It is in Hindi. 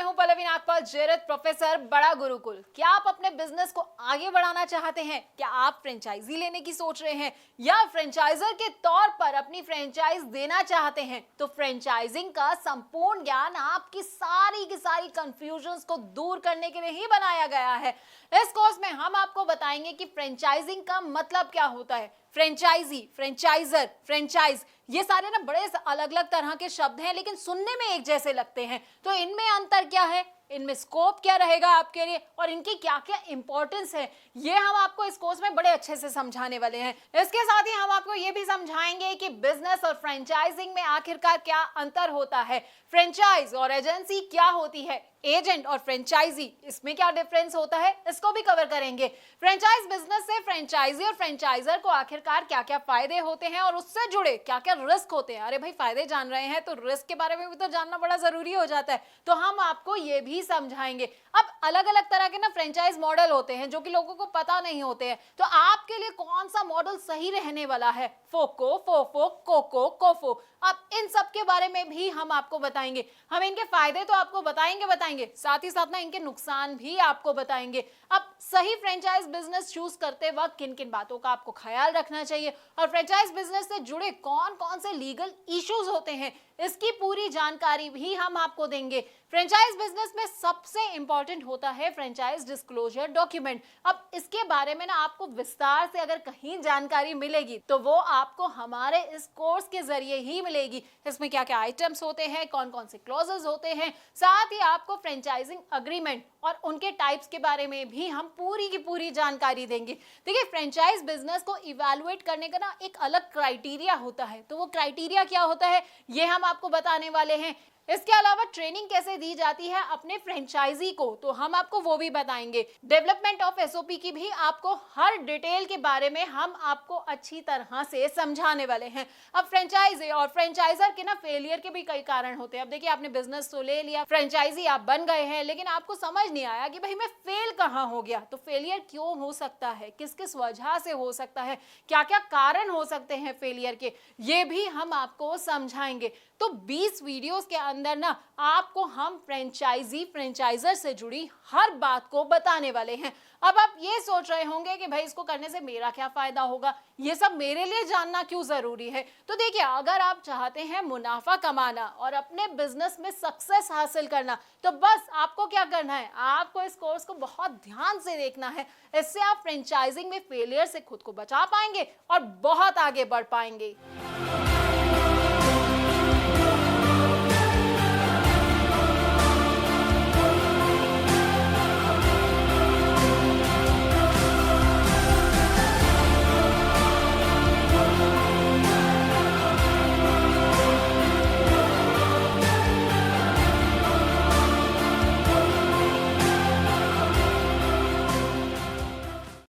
हूं पल्लवी नागपाल, जेरत प्रोफेसर, बड़ा गुरुकुल। क्या आप अपने बिजनेस को आगे बढ़ाना चाहते हैं? क्या आप फ्रेंचाइजी लेने की सोच रहे हैं या फ्रेंचाइजर के तौर पर अपनी फ्रेंचाइज देना चाहते हैं? तो फ्रेंचाइजिंग का संपूर्ण ज्ञान आपकी सारी की सारी कंफ्यूजन्स को दूर करने के लिए ही बनाया गया है। इस कोर्स में हम आपको बताएंगे कि फ्रेंचाइजिंग का मतलब क्या होता है। फ्रेंचाइजी, फ्रेंचाइजर, फ्रेंचाइज, ये सारे ना बड़े अलग अलग तरह के शब्द हैं, लेकिन सुनने में एक जैसे लगते हैं। तो इनमें अंतर क्या है, इनमें स्कोप क्या रहेगा आपके लिए और इनकी क्या क्या इंपॉर्टेंस है, ये हम आपको इस कोर्स में बड़े अच्छे से समझाने वाले हैं। इसके साथ ही हम आपको ये भी समझाएंगे कि बिजनेस और फ्रेंचाइजिंग में आखिरकार क्या अंतर होता है, फ्रेंचाइज और एजेंसी क्या होती है, एजेंट और फ्रेंचाइजी इसमें क्या डिफरेंस होता है, इसको भी कवर करेंगे। फ्रेंचाइज बिजनेस से फ्रेंचाइजी और फ्रेंचाइजर को आखिरकार क्या क्या फायदे होते हैं और उससे जुड़े क्या क्या रिस्क होते हैं। अरे भाई, फायदे जान रहे हैं तो रिस्क के बारे में भी तो जानना बड़ा जरूरी हो जाता है, तो हम आपको ये भी समझाएंगे। अब अलग अलग तरह के ना फ्रेंचाइज मॉडल होते हैं जो कि लोगों को पता नहीं होते हैं, तो आपके लिए कौन सा मॉडल सही रहने वाला है, फोको, फोफो, कोको, कोफो, अब इन सब के बारे में भी हम आपको बताएंगे। हम इनके फायदे तो आपको बताएंगे, साथ ही साथ ना इनके नुकसान भी आपको बताएंगे। अब सही फ्रेंचाइज बिजनेस चूज करते वक्त किन किन बातों का आपको ख्याल रखना चाहिए और फ्रेंचाइज बिजनेस से जुड़े कौन कौन से लीगल इश्यूज होते हैं, इसकी पूरी जानकारी भी हम आपको देंगे। फ्रेंचाइज बिजनेस में सबसे इंपॉर्टेंट होता है फ्रेंचाइज डिस्क्लोजर डॉक्यूमेंट। अब इसके बारे में ना आपको विस्तार से अगर कहीं जानकारी मिलेगी तो वो आपको हमारे इस कोर्स के जरिए ही मिलेगी। इसमें क्या क्या आइटम्स होते हैं, कौन कौन से क्लॉजेस होते हैं, साथ ही आपको फ्रेंचाइजिंग अग्रीमेंट और उनके टाइप्स के बारे में भी हम पूरी की पूरी जानकारी देंगे। देखिए, फ्रेंचाइज बिजनेस को इवैल्यूएट करने का ना एक अलग क्राइटेरिया होता है, तो वो क्राइटेरिया क्या होता है ये हम आपको बताने वाले हैं। इसके अलावा ट्रेनिंग कैसे दी जाती है अपने फ्रेंचाइजी को, तो हम आपको वो भी बताएंगे। डेवलपमेंट ऑफ एसओपी की भी आपको हर डिटेल के बारे में हम आपको अच्छी तरह से समझाने वाले हैं। अब फ्रेंचाइजी और फ्रेंचाइजर के ना फेलियर के भी कई कारण होते हैं। अब देखिए, आपने बिजनेस तो ले लिया, फ्रेंचाइजी आप बन गए हैं, लेकिन आपको समझ नहीं आया कि भाई मैं फेल कहाँ हो गया। तो फेलियर क्यों हो सकता है, किस किस वजह से हो सकता है, क्या क्या कारण हो सकते हैं फेलियर के, ये भी हम आपको समझाएंगे। तो 20 वीडियोस के अंदर ना आपको हम फ्रेंचाइजी फ्रेंचाइजर से जुड़ी हर बात को बताने वाले हैं। अब आप ये सोच रहे होंगे कि भाई इसको करने से मेरा क्या फायदा होगा, ये सब मेरे लिए जानना क्यों जरूरी है। तो देखिए, अगर आप चाहते हैं मुनाफा कमाना और अपने बिजनेस में सक्सेस हासिल करना, तो बस आपको क्या करना है, आपको इस कोर्स को बहुत ध्यान से देखना है। इससे आप फ्रेंचाइजिंग में फेलियर से खुद को बचा पाएंगे और बहुत आगे बढ़ पाएंगे।